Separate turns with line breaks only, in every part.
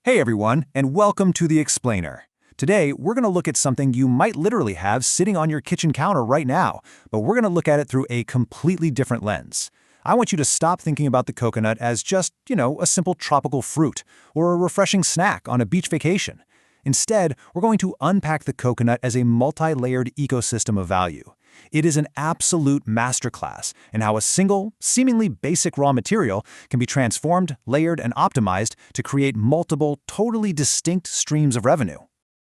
Hey everyone, and welcome to The Explainer. Today, we're going to look at something you might literally have sitting on your kitchen counter right now, but we're going to look at it through a completely different lens. I want you to stop thinking about the coconut as just, a simple tropical fruit or a refreshing snack on a beach vacation. Instead, we're going to unpack the coconut as a multi-layered ecosystem of value. It is an absolute masterclass in how a single, seemingly basic raw material can be transformed, layered, and optimized to create multiple, totally distinct streams of revenue.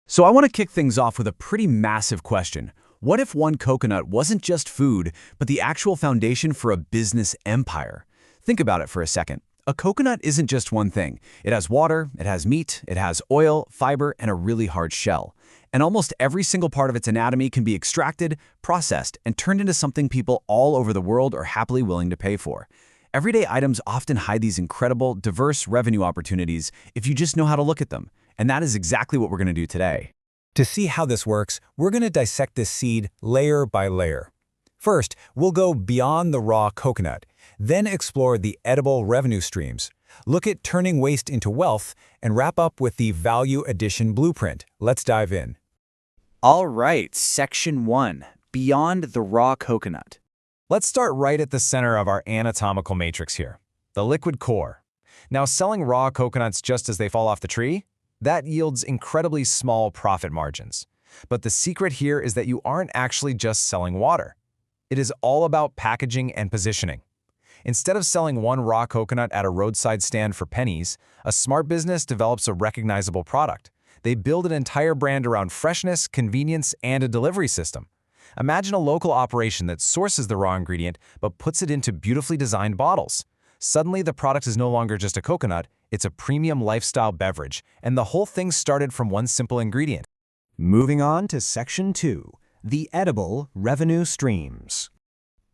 So I want to kick things off with a pretty massive question. What if one coconut wasn't just food, but the actual foundation for a business empire? Think about it for a second. A coconut isn't just one thing. It has water, it has meat, it has oil, fiber, and a really hard shell. And almost every single part of its anatomy can be extracted, processed, and turned into something people all over the world are happily willing to pay for. Everyday items often hide these incredible, diverse revenue opportunities if you just know how to look at them. And that is exactly what we're going to do today.
To see how this works, we're going to dissect this seed layer by layer. First, we'll go beyond the raw coconut, then explore the edible revenue streams, look at turning waste into wealth, and wrap up with the value addition blueprint. Let's dive in.
All right, Section 1, Beyond the Raw Coconut.
Let's start right at the center of our anatomical matrix here, the liquid core. Now, selling raw coconuts just as they fall off the tree, that yields incredibly small profit margins. But the secret here is that you aren't actually just selling water. It is all about packaging and positioning. Instead of selling one raw coconut at a roadside stand for pennies, a smart business develops a recognizable product. They build an entire brand around freshness, convenience, and a delivery system. Imagine a local operation that sources the raw ingredient but puts it into beautifully designed bottles. Suddenly, the product is no longer just a coconut, it's a premium lifestyle beverage, and the whole thing started from one simple ingredient. Moving on to Section 2, the edible revenue streams.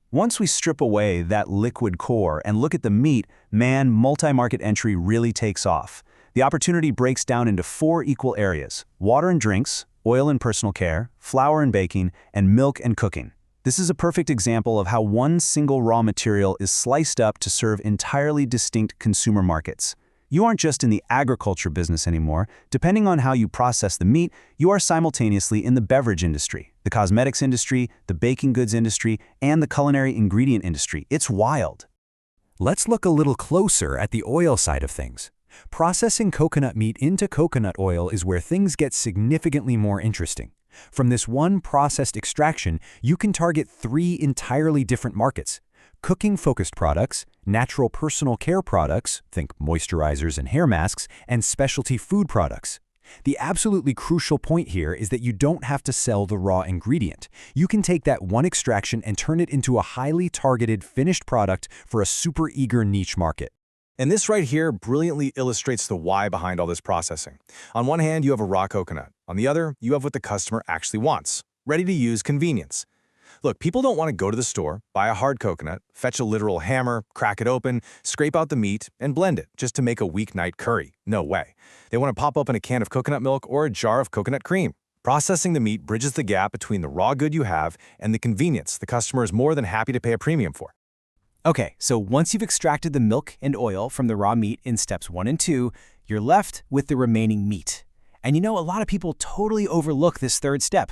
Once we strip away that liquid core and look at the meat, multi-market entry really takes off. The opportunity breaks down into 4 equal areas: water and drinks, oil and personal care, flour and baking, and milk and cooking. This is a perfect example of how one single raw material is sliced up to serve entirely distinct consumer markets. You aren't just in the agriculture business anymore. Depending on how you process the meat, you are simultaneously in the beverage industry, the cosmetics industry, the baking goods industry, and the culinary ingredient industry. It's wild. Let's look a little closer at the oil side of things. Processing coconut meat into coconut oil is where things get significantly more interesting. From this one processed extraction, you can target 3 entirely different markets: cooking-focused products, natural personal care products, think moisturizers and hair masks, and specialty food products. The absolutely crucial point here is that you don't have to sell the raw ingredient. You can take that one extraction and turn it into a highly targeted finished product for a super eager niche market.
And this right here brilliantly illustrates the why behind all this processing. On one hand, you have a raw coconut. On the other, you have what the customer actually wants: ready-to-use convenience. Look, people don't want to go to the store, buy a hard coconut, fetch a literal hammer, crack it open, scrape out the meat, and blend it just to make a weeknight curry. No way. They want to pop open a can of coconut milk or a jar of coconut cream. Processing the meat bridges the gap between the raw good you have and the convenience the customer is more than happy to pay a premium for.
Okay, so once you've extracted the milk and oil from the raw meat in steps 1 and 2, you're left with the remaining meat. And a lot of people totally overlook this third step.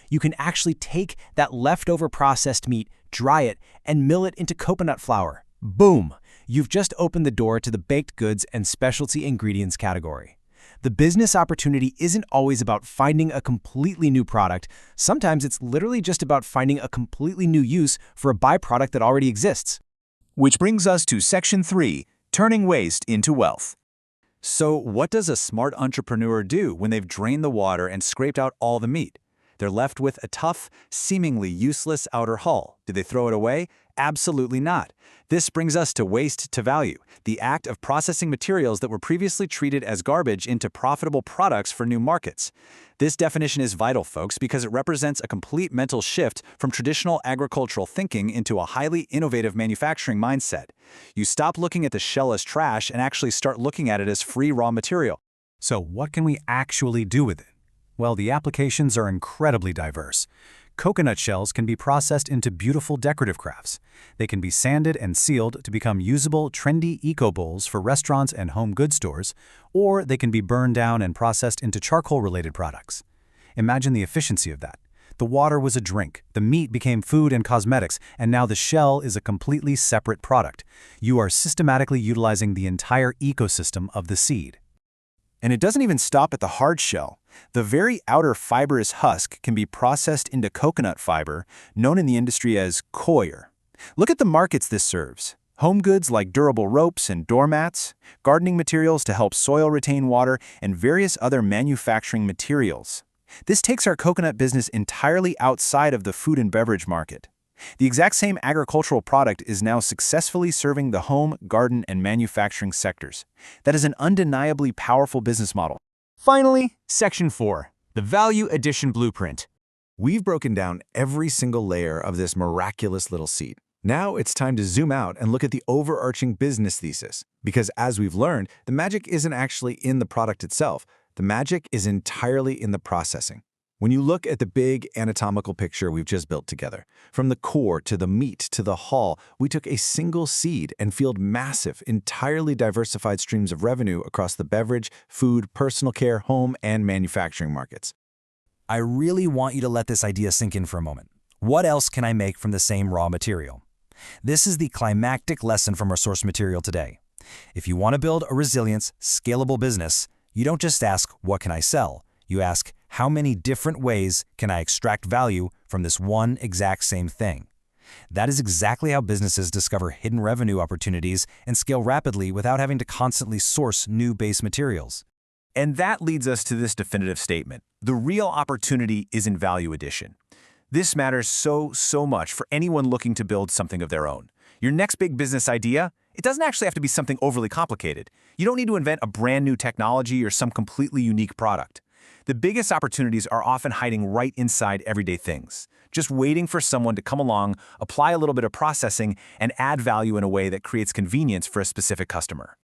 You can actually take that leftover processed meat, dry it, and mill it into coconut flour. Boom! You've just opened the door to the baked goods and specialty ingredients category. The business opportunity isn't always about finding a completely new product. Sometimes it's literally just about finding a completely new use for a byproduct that already exists.
Which brings us to Section 3, turning waste into wealth.
So what does a smart entrepreneur do when they've drained the water and scraped out all the meat? They're left with a tough, seemingly useless outer hull. Do they throw it away? Absolutely not. This brings us to waste to value, the act of processing materials that were previously treated as garbage into profitable products for new markets. This definition is vital, folks, because it represents a complete mental shift from traditional agricultural thinking into a highly innovative manufacturing mindset. You stop looking at the shell as trash and actually start looking at it as free raw material.
So what can we actually do with it? Well, the applications are incredibly diverse.
Coconut shells can be processed into beautiful decorative crafts. They can be sanded and sealed to become usable, trendy eco bowls for restaurants and home goods stores, or they can be burned down and processed into charcoal-related products. Imagine the efficiency of that. The water was a drink, the meat became food and cosmetics, and now the shell is a completely separate product. You are systematically utilizing the entire ecosystem of the seed.
And it doesn't even stop at the hard shell. The very outer fibrous husk can be processed into coconut fiber, known in the industry as coir. Look at the markets this serves. Home goods like durable ropes and doormats, gardening materials to help soil retain water, and various other manufacturing materials. This takes our coconut business entirely outside of the food and beverage market. The exact same agricultural product is now successfully serving the home, garden, and manufacturing sectors. That is an undeniably powerful business model.
Finally, Section 4, the Value Addition Blueprint.
We've broken down every single layer of this miraculous little seed. Now it's time to zoom out and look at the overarching business thesis. Because as we've learned, the magic isn't actually in the product itself. The magic is entirely in the processing. When you look at the big anatomical picture we've just built together, from the core to the meat to the hull, we took a single seed and fueled massive, entirely diversified streams of revenue across the beverage, food, personal care, home, and manufacturing markets.
I really want you to let this idea sink in for a moment. What else can I make from the same raw material? This is the climactic lesson from our source material today. If you want to build a resilient, scalable business, you don't just ask, what can I sell? You ask, how many different ways can I extract value from this one exact same thing? That is exactly how businesses discover hidden revenue opportunities and scale rapidly without having to constantly source new base materials.
And that leads us to this definitive statement. The real opportunity is in value addition. This matters so much for anyone looking to build something of their own. Your next big business idea, it doesn't actually have to be something overly complicated. You don't need to invent a brand new technology or some completely unique product. The biggest opportunities are often hiding right inside everyday things, just waiting for someone to come along, apply a little bit of processing, and add value in a way that creates convenience for a specific customer.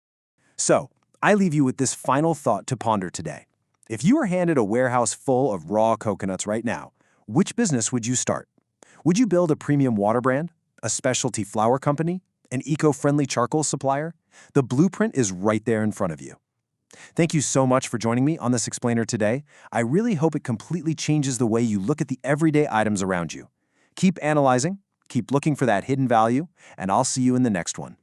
So, I leave you with this final thought to ponder today. If you were handed a warehouse full of raw coconuts right now, which business would you start? Would you build a premium water brand, a specialty flour company, an eco-friendly charcoal supplier? The blueprint is right there in front of you. Thank you so much for joining me on this explainer today. I really hope it completely changes the way you look at the everyday items around you. Keep analyzing, keep looking for that hidden value, and I'll see you in the next one.